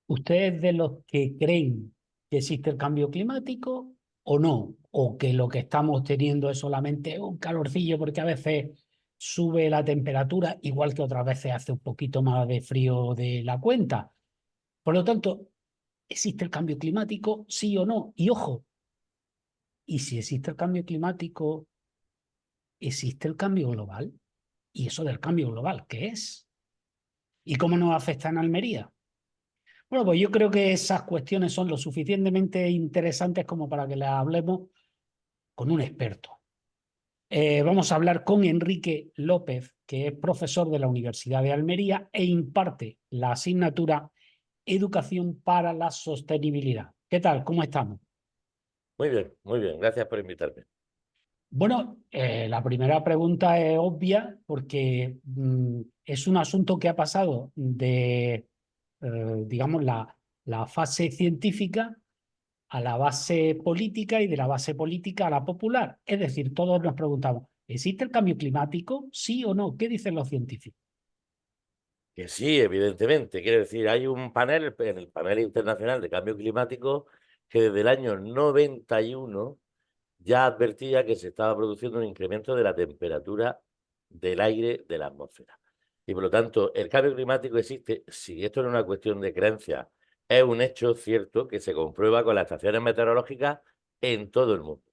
¿Usted es de los que creen que existe el cambio climático o no? ¿O que lo que estamos teniendo es solamente un calorcillo porque a veces sube la temperatura, igual que otras veces hace un poquito más de frío de la cuenta? Por lo tanto, ¿existe el cambio climático, sí o no? Y ojo, y si existe el cambio climático, ¿existe el cambio global? ¿Y eso del cambio global qué es? ¿Y cómo nos afecta en Almería? Bueno, pues yo creo que esas cuestiones son lo suficientemente interesantes como para que las hablemos con un experto. Vamos a hablar con Enrique López, que es profesor de la Universidad de Almería e imparte la asignatura Educación para la Sostenibilidad. ¿Qué tal? ¿Cómo estamos? Muy bien, gracias por invitarme. Bueno, la primera pregunta es obvia porque es un asunto que ha pasado de, digamos, la fase científica a la base política y de la base política a la popular. Es decir, todos nos preguntamos, ¿existe el cambio climático? ¿Sí o no? ¿Qué dicen los científicos? Que sí, evidentemente. Quiero decir, hay un panel, en el panel internacional de cambio climático, que desde el año 91 ya advertía que se estaba produciendo un incremento de la temperatura del aire de la atmósfera. Y por lo tanto, el cambio climático existe. Si esto no es una cuestión de creencia, es un hecho cierto que se comprueba con las estaciones meteorológicas en todo el mundo.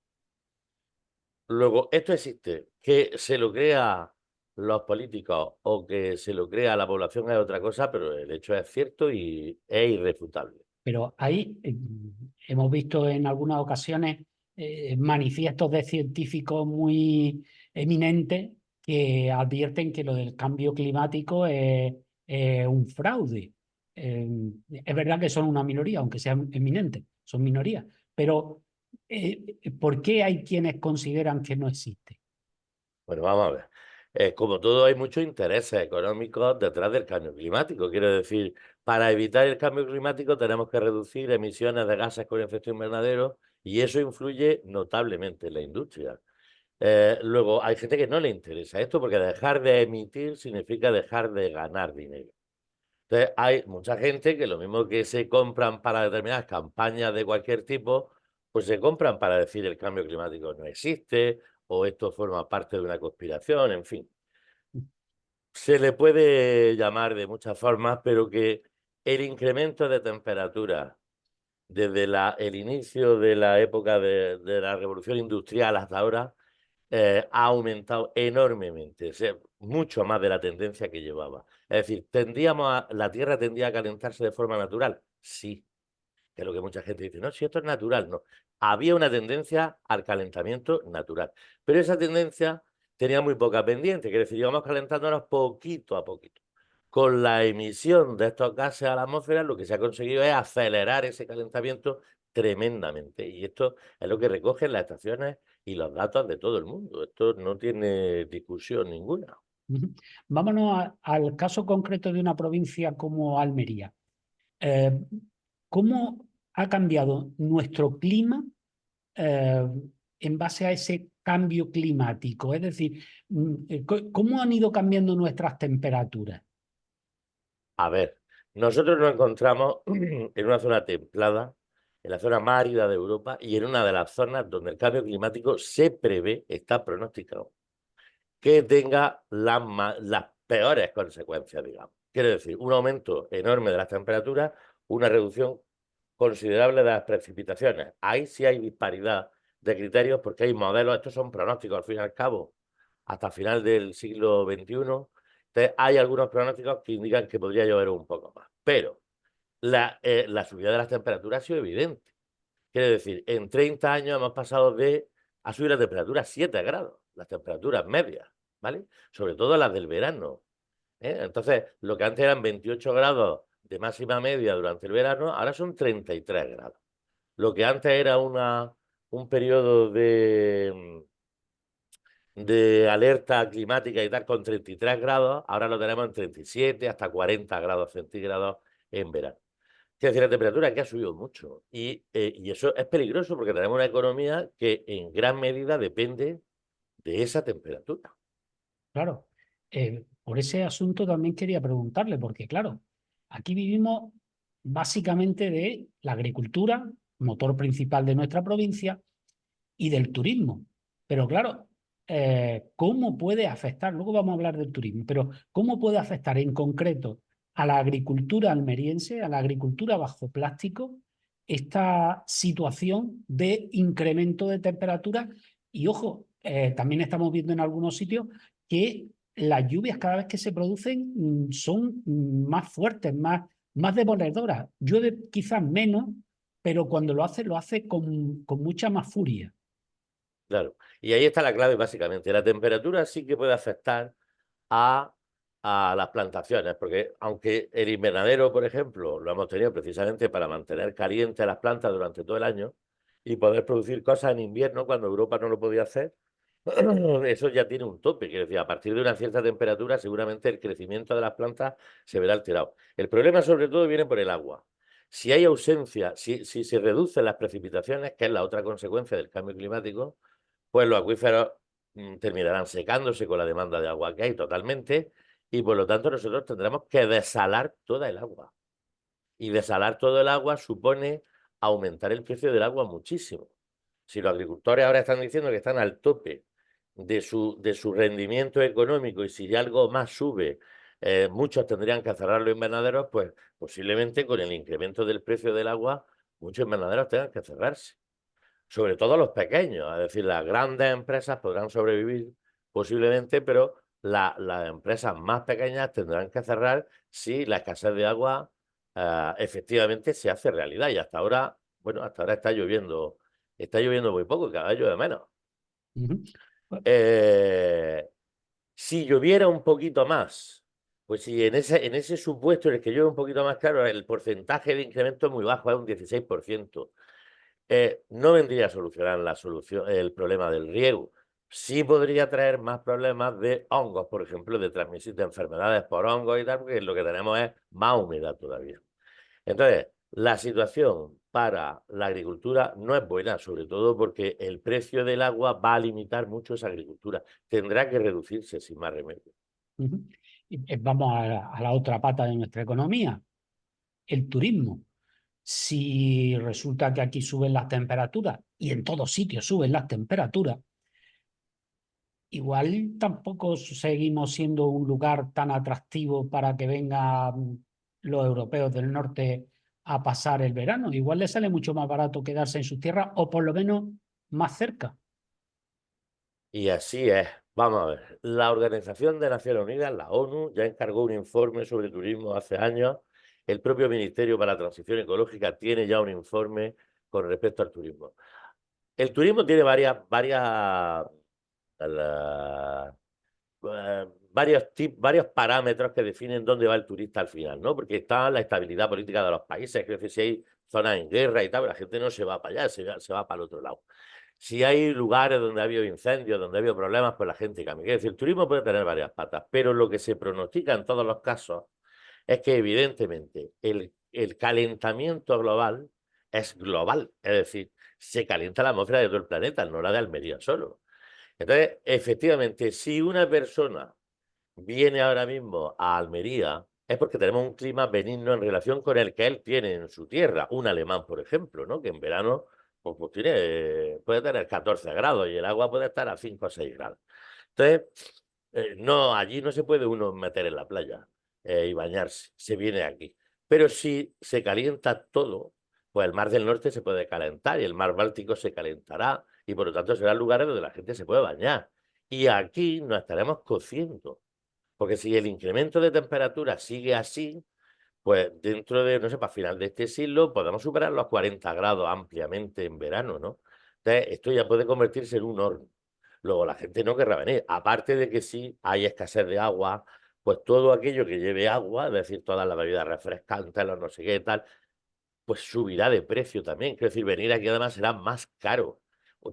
Luego, esto existe. Que se lo crea los políticos o que se lo crea la población es otra cosa, pero el hecho es cierto y es irrefutable. Pero ahí hemos visto en algunas ocasiones manifiestos de científicos muy eminentes que advierten que lo del cambio climático es un fraude. Es verdad que son una minoría, aunque sean eminentes, son minorías. Pero ¿por qué hay quienes consideran que no existe? Bueno, vamos a ver. Como todo, hay muchos intereses económicos detrás del cambio climático. Quiero decir, para evitar el cambio climático tenemos que reducir emisiones de gases con efecto invernadero y eso influye notablemente en la industria. Luego, hay gente que no le interesa esto porque dejar de emitir significa dejar de ganar dinero. Entonces, hay mucha gente que lo mismo que se compran para determinadas campañas de cualquier tipo, pues se compran para decir el cambio climático no existe o esto forma parte de una conspiración, en fin. Se le puede llamar de muchas formas, pero que el incremento de temperatura desde el inicio de la época de la revolución industrial hasta ahora ha aumentado enormemente, o sea, mucho más de la tendencia que llevaba. Es decir, la Tierra tendría a calentarse de forma natural, sí, que es lo que mucha gente dice, no, si esto es natural, no. Había una tendencia al calentamiento natural, pero esa tendencia tenía muy poca pendiente, quiere decir, íbamos calentándonos poquito a poquito. Con la emisión de estos gases a la atmósfera, lo que se ha conseguido es acelerar ese calentamiento tremendamente. Y esto es lo que recogen las estaciones y los datos de todo el mundo. Esto no tiene discusión ninguna. Ujú. Vámonos al caso concreto de una provincia como Almería. Eh, ¿Cómo ha cambiado nuestro clima eh, en base a ese cambio climático? Es decir, ¿cómo han ido cambiando nuestras temperaturas? A ver, nosotros nos encontramos en una zona templada, en la zona más árida de Europa y en una de las zonas donde el cambio climático se prevé, está pronosticado, que tenga las peores consecuencias, digamos. Quiere decir, un aumento enorme de las temperaturas, una reducción considerable de las precipitaciones. Ahí sí hay disparidad de criterios porque hay modelos, estos son pronósticos al fin y al cabo, hasta final del siglo XXI. Entonces, hay algunos pronósticos que indican que podría llover un poco más. Pero la subida de las temperaturas ha sido evidente. Quiere decir, en 30 años hemos pasado a subir la temperatura a 7 grados, las temperaturas medias, ¿vale? Sobre todo las del verano. Entonces, lo que antes eran 28 grados de máxima media durante el verano, ahora son 33 grados. Lo que antes era un periodo de alerta climática y tal con 33 grados, ahora lo tenemos en 37 hasta 40 grados centígrados en verano. Es decir, la temperatura que ha subido mucho y eso es peligroso porque tenemos una economía que en gran medida depende de esa temperatura. Claro, por ese asunto también quería preguntarle, porque claro, aquí vivimos básicamente de la agricultura, motor principal de nuestra provincia, y del turismo. Pero claro, ¿cómo puede afectar? Luego vamos a hablar del turismo, pero ¿cómo puede afectar en concreto a la agricultura almeriense, a la agricultura bajo plástico, esta situación de incremento de temperatura? Y ojo, también estamos viendo en algunos sitios que las lluvias cada vez que se producen son más fuertes, más demoledoras. Llueve quizás menos, pero cuando lo hace con mucha más furia. Claro. Y ahí está la clave, básicamente. La temperatura sí que puede afectar a, a las plantaciones, porque aunque el invernadero, por ejemplo, lo hemos tenido precisamente para mantener calientes las plantas durante todo el año y poder producir cosas en invierno cuando Europa no lo podía hacer, eso ya tiene un tope. Quiero decir, a partir de una cierta temperatura, seguramente el crecimiento de las plantas se verá alterado. El problema, sobre todo, viene por el agua. Si hay ausencia, si se reducen las precipitaciones, que es la otra consecuencia del cambio climático, pues los acuíferos terminarán secándose con la demanda de agua que hay totalmente y por lo tanto nosotros tendremos que desalar toda el agua. Y desalar todo el agua supone aumentar el precio del agua muchísimo. Si los agricultores ahora están diciendo que están al tope de su rendimiento económico y si algo más sube, muchos tendrían que cerrar los invernaderos, pues posiblemente con el incremento del precio del agua, muchos invernaderos tengan que cerrarse, sobre todo los pequeños. Es decir, las grandes empresas podrán sobrevivir posiblemente, pero las empresas más pequeñas tendrán que cerrar si la escasez de agua efectivamente se hace realidad. Y hasta ahora, bueno, hasta ahora está lloviendo muy poco y cada vez llueve menos. Uh -huh. Eh, si lloviera un poquito más, pues si en ese supuesto en el que llueve un poquito más, claro, el porcentaje de incremento es muy bajo, es un 16%. No vendría a solucionar el problema del riego. Sí podría traer más problemas de hongos, por ejemplo, de transmisión de enfermedades por hongos y tal, porque lo que tenemos es más humedad todavía. Entonces, la situación para la agricultura no es buena, sobre todo porque el precio del agua va a limitar mucho esa agricultura. Tendrá que reducirse sin más remedio. Uh -huh. Y, vamos a la otra pata de nuestra economía, el turismo. Si resulta que aquí suben las temperaturas y en todos sitios suben las temperaturas, igual tampoco seguimos siendo un lugar tan atractivo para que vengan los europeos del norte a pasar el verano. Igual les sale mucho más barato quedarse en sus tierras o por lo menos más cerca. Y así es. Vamos a ver. La Organización de Naciones Unidas, la ONU, ya encargó un informe sobre turismo hace años. El propio Ministerio para la Transición Ecológica tiene ya un informe con respecto al turismo. El turismo tiene la- varios parámetros que definen dónde va el turista al final, ¿no? Porque está la estabilidad política de los países, es decir, si hay zonas en guerra y tal, la gente no se va para allá, se va para el otro lado. Si hay lugares donde ha habido incendios, donde ha habido problemas, pues la gente cambia. Es decir, el turismo puede tener varias patas, pero lo que se pronostica en todos los casos es que evidentemente el calentamiento global es global, es decir, se calienta la atmósfera de todo el planeta, no la de Almería solo. Entonces, efectivamente, si una persona viene ahora mismo a Almería, es porque tenemos un clima benigno en relación con el que él tiene en su tierra. Un alemán, por ejemplo, ¿no? Que en verano pues puede tener 14 grados y el agua puede estar a 5 o 6 grados. Entonces, no, allí no se puede uno meter en la playa y bañarse, se viene aquí. Pero si se calienta todo, pues el mar del norte se puede calentar y el mar Báltico se calentará y por lo tanto serán lugares donde la gente se puede bañar. Y aquí nos estaremos cociendo. Porque si el incremento de temperatura sigue así, pues dentro de, no sé, para final de este siglo podemos superar los 40 grados ampliamente en verano, ¿no? Entonces, esto ya puede convertirse en un horno. Luego la gente no querrá venir. Aparte de que sí hay escasez de agua, pues todo aquello que lleve agua, es decir, todas las bebidas refrescantes, los no sé qué tal, pues subirá de precio también. Quiero decir, venir aquí además será más caro.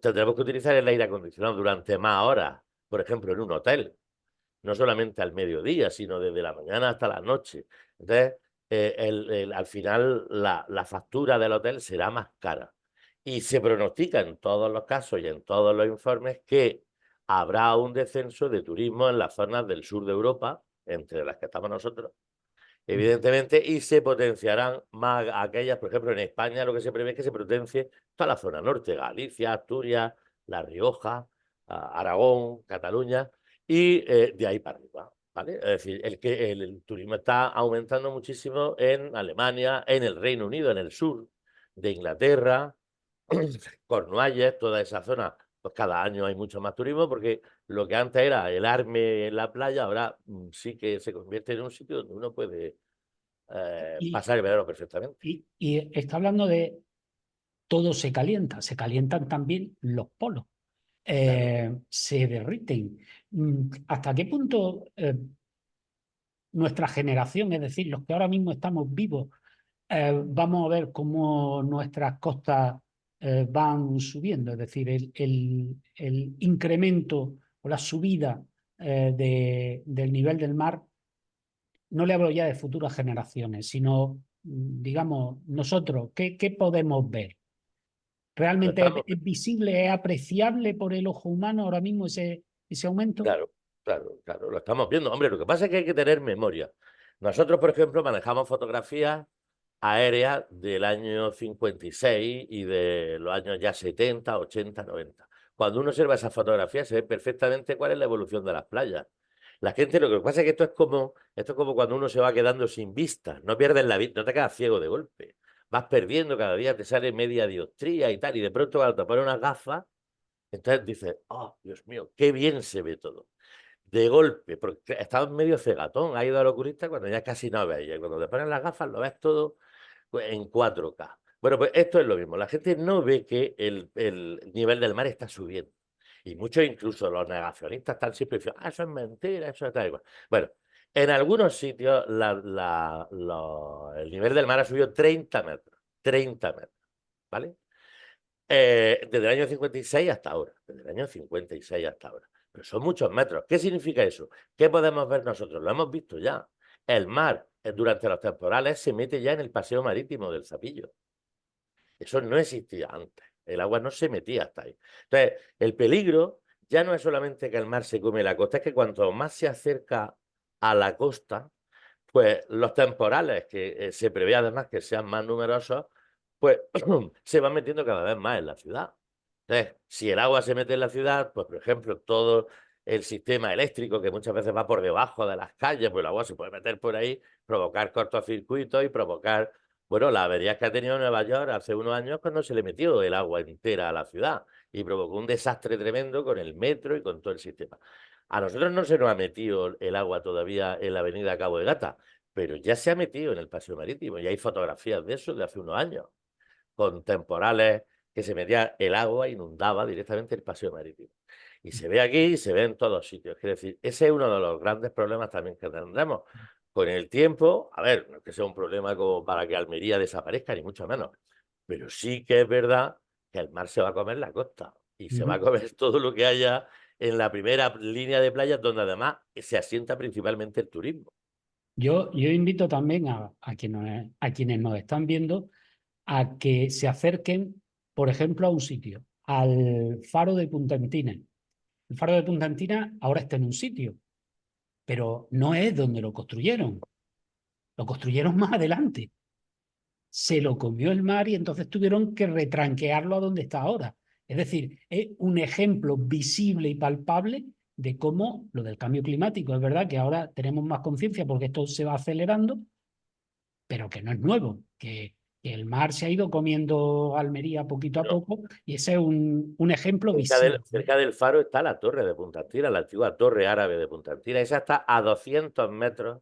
Tendremos que utilizar el aire acondicionado durante más horas, por ejemplo, en un hotel no solamente al mediodía, sino desde la mañana hasta la noche. Entonces, al final la factura del hotel será más cara. Y se pronostica en todos los casos y en todos los informes que habrá un descenso de turismo en las zonas del sur de Europa, entre las que estamos nosotros, evidentemente, y se potenciarán más aquellas, por ejemplo, en España lo que se prevé es que se potencie toda la zona norte, Galicia, Asturias, La Rioja, Aragón, Cataluña, y de ahí para arriba. ¿Vale? Es decir, el turismo está aumentando muchísimo en Alemania, en el Reino Unido, en el sur de Inglaterra, Cornualles, toda esa zona. Pues cada año hay mucho más turismo porque lo que antes era el arme en la playa, ahora sí que se convierte en un sitio donde uno puede Y, pasar el verano perfectamente. y está hablando de todo se calientan también los polos, Claro, se derriten. ¿Hasta qué punto nuestra generación, es decir, los que ahora mismo estamos vivos, vamos a ver cómo nuestras costas van subiendo? Es decir, el incremento o la subida del nivel del mar, no le hablo ya de futuras generaciones, sino, digamos, nosotros, ¿qué podemos ver? lo ¿Realmente estamos, es visible, es apreciable por el ojo humano ahora mismo ese aumento? claro, claro, lo estamos viendo. Hombre, lo que pasa es que hay que tener memoria. Nosotros, por ejemplo, manejamos fotografías aéreas del año 56 y de los años ya 70, 80, 90. Cuando uno observa esas fotografías se ve perfectamente cuál es la evolución de las playas. La gente, lo que pasa es que esto es como cuando uno se va quedando sin vista. No pierdes la vista, no te quedas ciego de golpe. Vas perdiendo, cada día te sale media dioptría y tal, y de pronto cuando te pones unas gafas, entonces dices, oh, Dios mío, qué bien se ve todo. De golpe, porque estabas medio cegatón, ha ido al oculista cuando ya casi no veis. Y cuando te pones las gafas lo ves todo pues, en 4K. Bueno, pues esto es lo mismo. La gente no ve que el nivel del mar está subiendo. Y muchos, incluso los negacionistas, están siempre diciendo, eso es mentira, eso es tal igual. Bueno, en algunos sitios el nivel del mar ha subido 30 metros. 30 metros, ¿vale? Desde el año 56 hasta ahora. Desde el año 56 hasta ahora. Pero son muchos metros. ¿Qué significa eso? ¿Qué podemos ver nosotros? Lo hemos visto ya. El mar, durante los temporales, se mete ya en el paseo marítimo del Zapillo. Eso no existía antes. El agua no se metía hasta ahí. Entonces, el peligro ya no es solamente que el mar se come la costa, es que cuanto más se acerca a la costa, pues los temporales, que se prevé además que sean más numerosos, pues se van metiendo cada vez más en la ciudad. Entonces, si el agua se mete en la ciudad, pues por ejemplo, todo el sistema eléctrico que muchas veces va por debajo de las calles, pues el agua se puede meter por ahí, provocar cortocircuitos y provocar, bueno, las averías que ha tenido Nueva York hace unos años cuando se le metió el agua entera a la ciudad y provocó un desastre tremendo con el metro y con todo el sistema. A nosotros no se nos ha metido el agua todavía en la avenida Cabo de Gata, pero ya se ha metido en el paseo marítimo y hay fotografías de eso de hace unos años, con temporales que se metía el agua, inundaba directamente el paseo marítimo. Y se ve aquí y se ve en todos sitios. Es decir, ese es uno de los grandes problemas también que tendremos. Con el tiempo, a ver, no es que sea un problema como para que Almería desaparezca, ni mucho menos, pero sí que es verdad que el mar se va a comer la costa y se va a Ujú. comer todo lo que haya en la primera línea de playas, donde además se asienta principalmente el turismo. Yo invito también a quienes nos están viendo a que se acerquen, por ejemplo, a un sitio, al Faro de Punta Antina. El Faro de Punta Antina ahora está en un sitio, pero no es donde lo construyeron más adelante. Se lo comió el mar y entonces tuvieron que retranquearlo a donde está ahora. Es decir, es un ejemplo visible y palpable de cómo lo del cambio climático, es verdad que ahora tenemos más conciencia porque esto se va acelerando, pero que no es nuevo, que el mar se ha ido comiendo Almería poquito a Bueno, poco y ese es un ejemplo cerca visible. cerca del faro está la torre de Punta Antira, la antigua torre árabe de Punta Antira. Esa está a 200 metros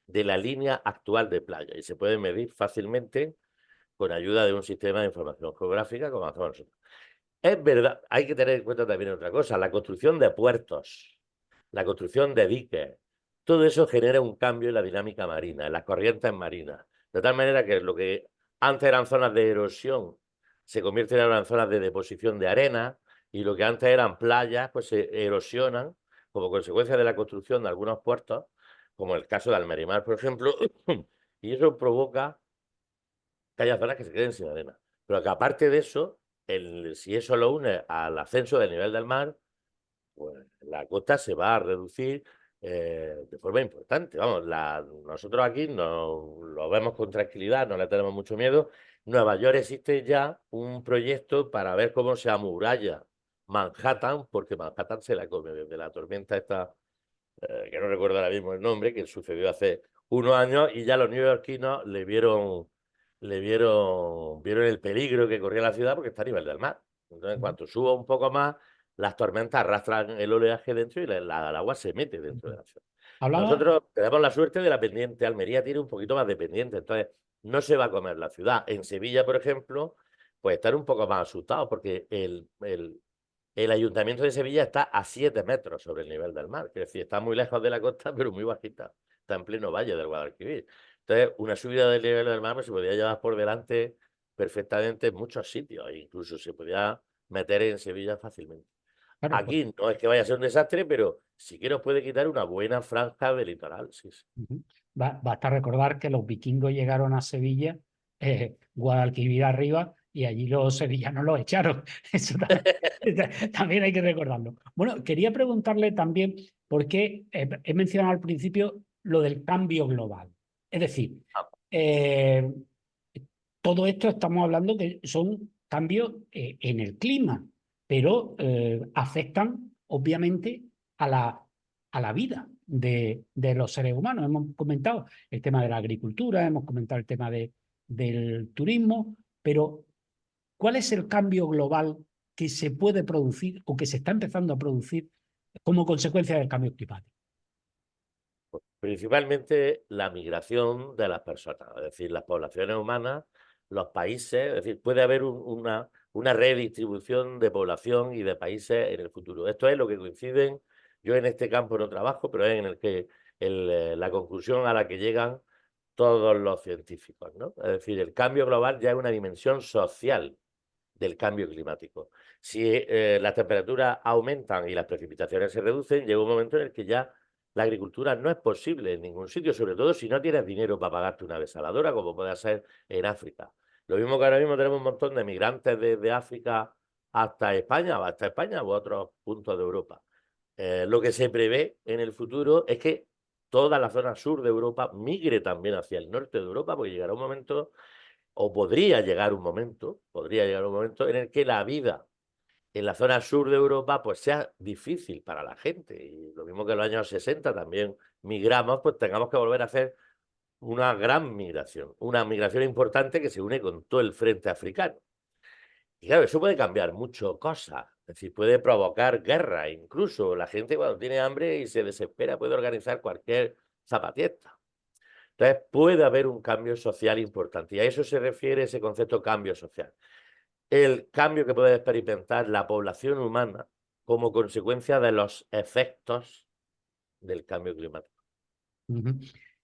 de la línea actual de playa y se puede medir fácilmente con ayuda de un sistema de información geográfica como hacemos nosotros. Es verdad, hay que tener en cuenta también otra cosa, la construcción de puertos, la construcción de diques, todo eso genera un cambio en la dinámica marina, en las corrientes marinas, de tal manera que lo que antes eran zonas de erosión se convierten ahora en zonas de deposición de arena y lo que antes eran playas pues se erosionan como consecuencia de la construcción de algunos puertos, como el caso de Almerimar, por ejemplo, y eso provoca que haya zonas que se queden sin arena. Pero que aparte de eso, si eso lo une al ascenso del nivel del mar, pues la costa se va a reducir de forma importante. Vamos, nosotros aquí lo vemos con tranquilidad, no le tenemos mucho miedo. Nueva York existe ya un proyecto para ver cómo se amuralla Manhattan, porque Manhattan se la come desde la tormenta esta, que no recuerdo ahora mismo el nombre, que sucedió hace unos años, y ya los neoyorquinos vieron el peligro que corría la ciudad porque está a nivel del mar. Entonces, en cuanto suba un poco más, las tormentas arrastran el oleaje dentro y el agua se mete dentro de la ciudad. Hablaba, Nosotros tenemos la suerte de la pendiente. Almería tiene un poquito más de pendiente, entonces no se va a comer la ciudad. En Sevilla, por ejemplo, pues estar un poco más asustados porque el ayuntamiento de Sevilla está a 7 metros sobre el nivel del mar. Es decir, está muy lejos de la costa, pero muy bajita. Está en pleno valle del Guadalquivir. Entonces, una subida del nivel del mar pues, se podía llevar por delante perfectamente en muchos sitios. E incluso se podía meter en Sevilla fácilmente. claro, pues, Aquí no es que vaya a ser un desastre, pero sí que nos puede quitar una buena franja de litoral. Sí, sí. ujú. Basta recordar que los vikingos llegaron a Sevilla, Guadalquivir arriba, y allí los sevillanos los echaron. Eso también hay que recordarlo. Bueno, quería preguntarle también, porque he mencionado al principio lo del cambio global. Es decir, Ah, eh, todo esto estamos hablando que son cambios en el clima, pero afectan obviamente a la vida de los seres humanos. Hemos comentado el tema de la agricultura, hemos comentado el tema del turismo, pero ¿cuál es el cambio global que se puede producir o que se está empezando a producir como consecuencia del cambio climático? pues, principalmente la migración de las personas, es decir, las poblaciones humanas, los países, es decir, puede haber una redistribución de población y de países en el futuro. Esto es lo que coinciden, yo en este campo no trabajo, pero es en el que la conclusión a la que llegan todos los científicos, ¿no? Es decir, el cambio global ya es una dimensión social del cambio climático. Si las temperaturas aumentan y las precipitaciones se reducen, llega un momento en el que ya la agricultura no es posible en ningún sitio, sobre todo si no tienes dinero para pagarte una desaladora, como puede ser en África. Lo mismo que ahora mismo tenemos un montón de migrantes desde África hasta España u otros puntos de Europa. Lo que se prevé en el futuro es que toda la zona sur de Europa migre también hacia el norte de Europa, porque llegará un momento o podría llegar un momento en el que la vida en la zona sur de Europa pues sea difícil para la gente. Y lo mismo que en los años 60 también migramos, pues tengamos que volver a hacer una gran migración, una migración importante que se une con todo el frente africano. Y claro, eso puede cambiar mucho cosas, es decir, puede provocar guerra, incluso la gente cuando tiene hambre y se desespera puede organizar cualquier zapatiesta. Entonces puede haber un cambio social importante y a eso se refiere ese concepto cambio social. El cambio que puede experimentar la población humana como consecuencia de los efectos del cambio climático. Ujú.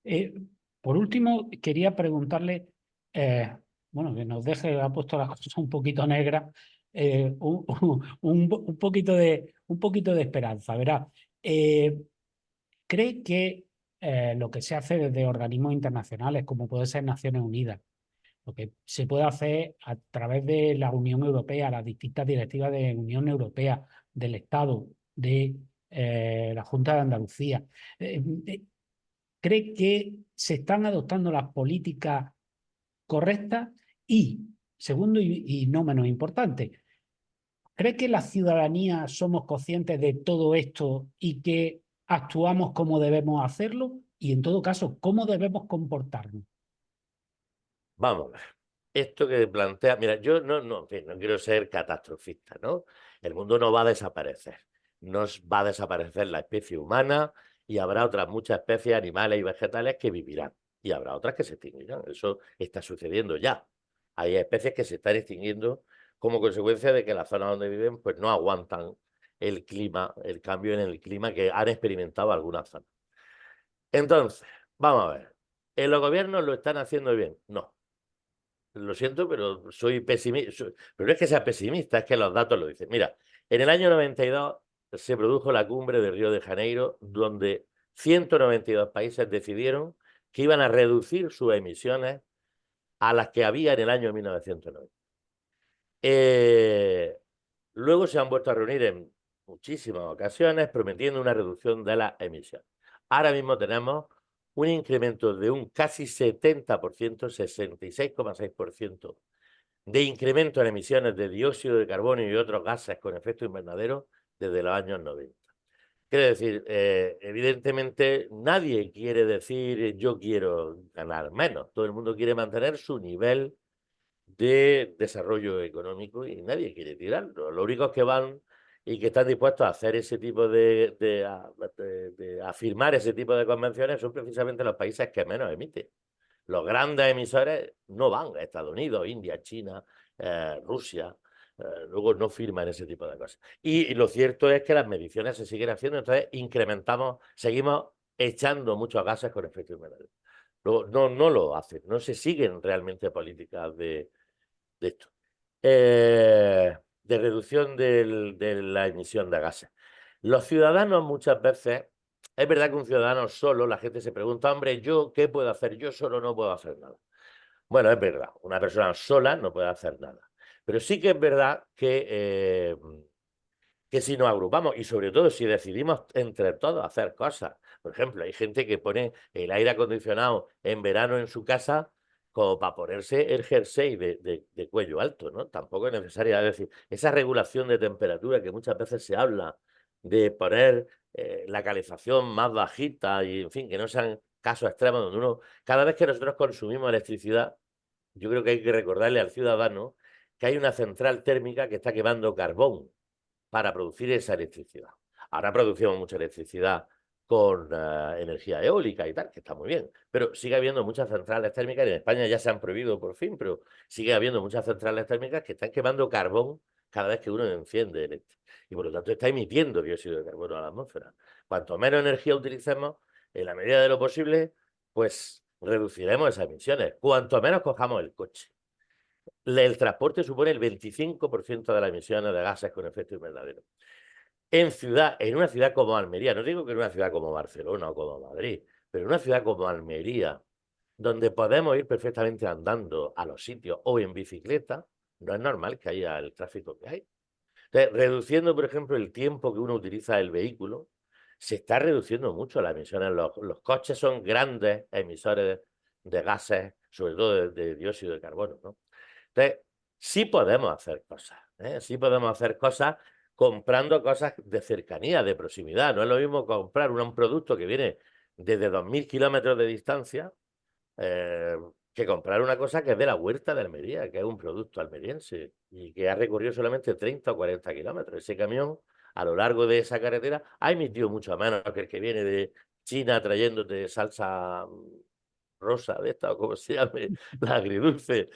Eh, por último, quería preguntarle, eh, bueno, que nos deje, ha puesto las cosas un poquito negras, un poquito de esperanza, ¿verdad? ¿Cree que lo que se hace desde organismos internacionales, como puede ser Naciones Unidas, lo que se puede hacer a través de la Unión Europea, las distintas directivas de Unión Europea, del Estado, de la Junta de Andalucía, cree que se están adoptando las políticas correctas? Y, segundo y no menos importante, ¿cree que la ciudadanía somos conscientes de todo esto y que actuamos como debemos hacerlo? Y en todo caso, ¿cómo debemos comportarnos? Vamos a ver. Esto que plantea, mira, yo en fin, no quiero ser catastrofista, ¿no? El mundo no va a desaparecer. No va a desaparecer la especie humana y habrá otras muchas especies animales y vegetales que vivirán. Y habrá otras que se extinguirán. Eso está sucediendo ya. Hay especies que se están extinguiendo como consecuencia de que las zonas donde viven pues no aguantan el clima, el cambio en el clima que han experimentado algunas zonas. Entonces, vamos a ver. ¿En los gobiernos lo están haciendo bien? No. Lo siento, pero soy pesimista. Pero no es que sea pesimista, es que los datos lo dicen. Mira, en el año 92 se produjo la cumbre de Río de Janeiro, donde 192 países decidieron que iban a reducir sus emisiones a las que había en el año 1990. Luego se han vuelto a reunir en muchísimas ocasiones prometiendo una reducción de las emisiones. Ahora mismo tenemos un incremento de un casi 70%, 66,6% de incremento en emisiones de dióxido de carbono y otros gases con efecto invernadero desde los años 90. Quiero decir, evidentemente nadie quiere decir yo quiero ganar menos, todo el mundo quiere mantener su nivel de desarrollo económico y nadie quiere tirarlo. Los únicos que van y que están dispuestos a hacer ese tipo de afirmar ese tipo de convenciones son precisamente los países que menos emiten. Los grandes emisores no van a Estados Unidos, India, China, Rusia, luego no firman ese tipo de cosas. Y lo cierto es que las mediciones se siguen haciendo, entonces incrementamos, seguimos echando muchos gases con efecto invernadero. Luego, no lo hacen, no se siguen realmente políticas de esto. De reducción de la emisión de gases. Los ciudadanos muchas veces, es verdad que un ciudadano solo, la gente se pregunta, hombre, ¿yo qué puedo hacer? Yo solo no puedo hacer nada. Bueno, es verdad, una persona sola no puede hacer nada. Pero sí que es verdad que si nos agrupamos y sobre todo si decidimos entre todos hacer cosas. Por ejemplo, hay gente que pone el aire acondicionado en verano en su casa como para ponerse el jersey de cuello alto, ¿no? Tampoco es necesario, es decir, esa regulación de temperatura que muchas veces se habla de poner la calefacción más bajita y, en fin, que no sean casos extremos donde uno, cada vez que nosotros consumimos electricidad, yo creo que hay que recordarle al ciudadano que hay una central térmica que está quemando carbón para producir esa electricidad. Ahora producimos mucha electricidad con energía eólica y tal, que está muy bien, pero sigue habiendo muchas centrales térmicas, y en España ya se han prohibido por fin, pero sigue habiendo muchas centrales térmicas que están quemando carbón cada vez que uno enciende eléctrico. Y por lo tanto está emitiendo dióxido de carbono a la atmósfera. Cuanto menos energía utilicemos, en la medida de lo posible, pues reduciremos esas emisiones. Cuanto menos cojamos el coche. El transporte supone el 25% de las emisiones de gases con efecto invernadero. En una ciudad como Almería, no digo que en una ciudad como Barcelona o como Madrid, pero en una ciudad como Almería, donde podemos ir perfectamente andando a los sitios o en bicicleta, no es normal que haya el tráfico que hay. Entonces, reduciendo, por ejemplo, el tiempo que uno utiliza el vehículo, se está reduciendo mucho las emisiones. Los coches son grandes emisores de gases, sobre todo de dióxido de carbono, ¿no? Entonces, sí podemos hacer cosas, ¿eh? Sí podemos hacer cosas comprando cosas de cercanía, de proximidad. No es lo mismo comprar un producto que viene desde 2.000 kilómetros de distancia eh, que comprar una cosa que es de la huerta de Almería, que es un producto almeriense y que ha recorrido solamente 30 o 40 kilómetros. Ese camión, a lo largo de esa carretera, ha emitido mucho menos que el que viene de China trayéndote salsa rosa de esta, o como se llame, la agridulce.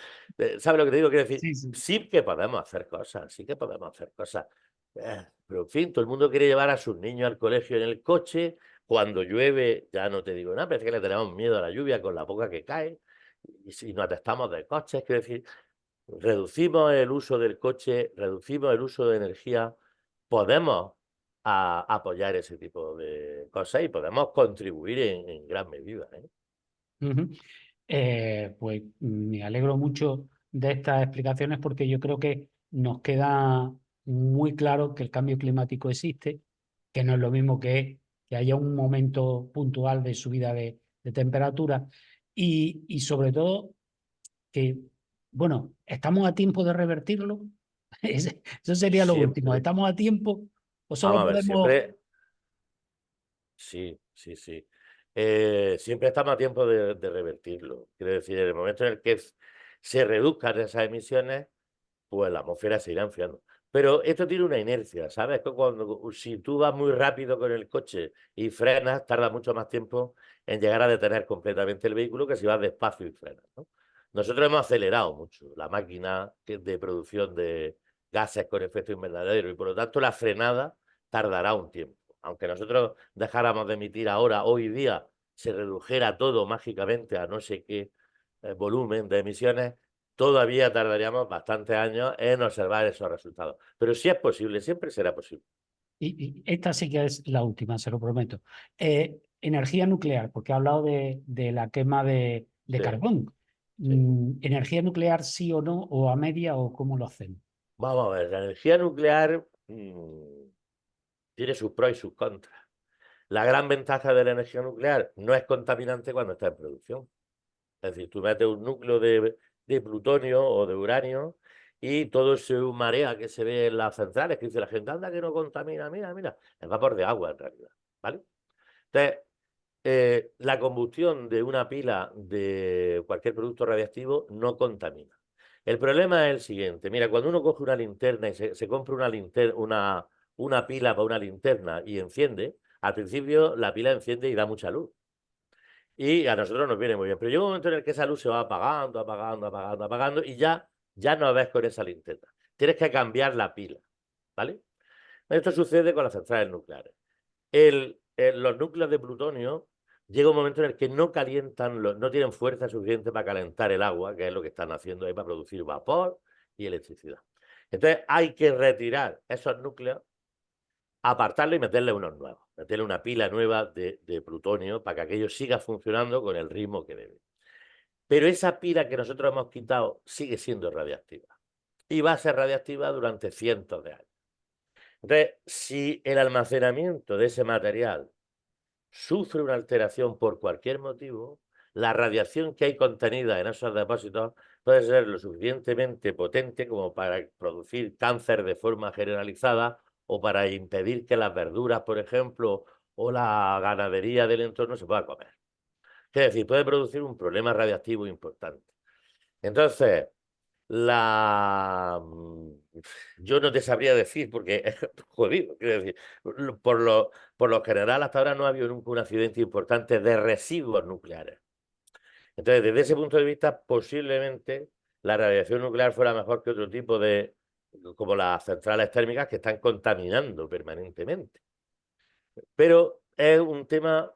¿Sabes lo que te digo? Quiero decir, Sí, sí. sí que podemos hacer cosas, sí que podemos hacer cosas. Pero en fin, todo el mundo quiere llevar a sus niños al colegio en el coche. Cuando llueve, ya no te digo nada, parece que le tenemos miedo a la lluvia con la poca que cae. Y si nos atestamos de coches, quiero decir, reducimos el uso del coche, reducimos el uso de energía, podemos apoyar ese tipo de cosas y podemos contribuir en gran medida, ¿eh? Ujú. Pues me alegro mucho de estas explicaciones porque yo creo que nos queda muy claro que el cambio climático existe, que no es lo mismo que haya un momento puntual de subida de temperatura y sobre todo que, bueno, estamos a tiempo de revertirlo. Eso sería lo último. Siempre, ¿Estamos a tiempo o solo vamos a ver, podemos... siempre, sí, sí, sí. Siempre estamos a tiempo de revertirlo. Quiero decir, en el momento en el que se reduzcan esas emisiones, pues la atmósfera se irá enfriando. Pero esto tiene una inercia, ¿sabes? Que si tú vas muy rápido con el coche y frenas, tarda mucho más tiempo en llegar a detener completamente el vehículo que si vas despacio y frenas, ¿no? Nosotros hemos acelerado mucho la máquina de producción de gases con efecto invernadero y por lo tanto la frenada tardará un tiempo. Aunque nosotros dejáramos de emitir ahora, hoy día, se redujera todo mágicamente a no sé qué volumen de emisiones, todavía tardaríamos bastantes años en observar esos resultados. Pero si es posible, siempre será posible. Y esta sí que es la última, se lo prometo. Energía nuclear, porque ha hablado de la quema de Sí, carbón. sí. ¿Energía nuclear sí o no, o a media, o cómo lo hacen? Vamos a ver, la energía nuclear tiene sus pros y sus contras. La gran ventaja de la energía nuclear no es contaminante cuando está en producción. Es decir, tú metes un núcleo de plutonio o de uranio y todo ese marea que se ve en las centrales, que dice la gente, anda que no contamina, mira, mira, es vapor de agua en realidad, ¿vale? Entonces, la combustión de una pila de cualquier producto radiactivo no contamina. El problema es el siguiente, mira, cuando uno coge una linterna y se compra una pila para una linterna y enciende, al principio la pila enciende y da mucha luz. Y a nosotros nos viene muy bien. Pero llega un momento en el que esa luz se va apagando, apagando, apagando, apagando y ya no ves con esa linterna. Tienes que cambiar la pila, ¿vale? Esto sucede con las centrales nucleares. Los núcleos de plutonio llega un momento en el que no calientan, no tienen fuerza suficiente para calentar el agua, que es lo que están haciendo ahí para producir vapor y electricidad. Entonces hay que retirar esos núcleos, apartarlo y meterle unos nuevos, meterle una pila nueva de plutonio para que aquello siga funcionando con el ritmo que debe. Pero esa pila que nosotros hemos quitado sigue siendo radiactiva y va a ser radiactiva durante cientos de años. Entonces, si el almacenamiento de ese material sufre una alteración por cualquier motivo, la radiación que hay contenida en esos depósitos puede ser lo suficientemente potente como para producir cáncer de forma generalizada o para impedir que las verduras, por ejemplo, o la ganadería del entorno se pueda comer. Es decir, puede producir un problema radiactivo importante. Entonces, yo no te sabría decir porque es jodido, quiero decir, por lo general hasta ahora no ha habido nunca un accidente importante de residuos nucleares. Entonces, desde ese punto de vista, posiblemente la radiación nuclear fuera mejor que otro tipo como las centrales térmicas que están contaminando permanentemente. Pero es un tema,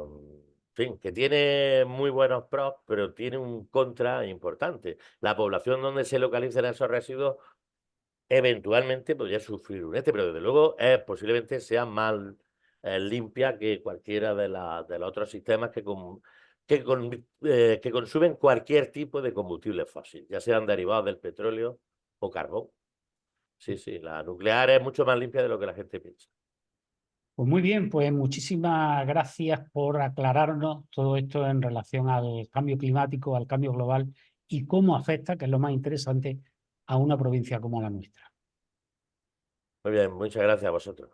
en fin, que tiene muy buenos pros, pero tiene un contra importante. La población donde se localizan esos residuos eventualmente podría sufrir un pero desde luego posiblemente sea más limpia que cualquiera de los otros sistemas que consumen cualquier tipo de combustible fósil, ya sean derivados del petróleo o carbón. Sí, sí, la nuclear es mucho más limpia de lo que la gente piensa. Pues muy bien, pues muchísimas gracias por aclararnos todo esto en relación al cambio climático, al cambio global y cómo afecta, que es lo más interesante, a una provincia como la nuestra. Muy bien, muchas gracias a vosotros.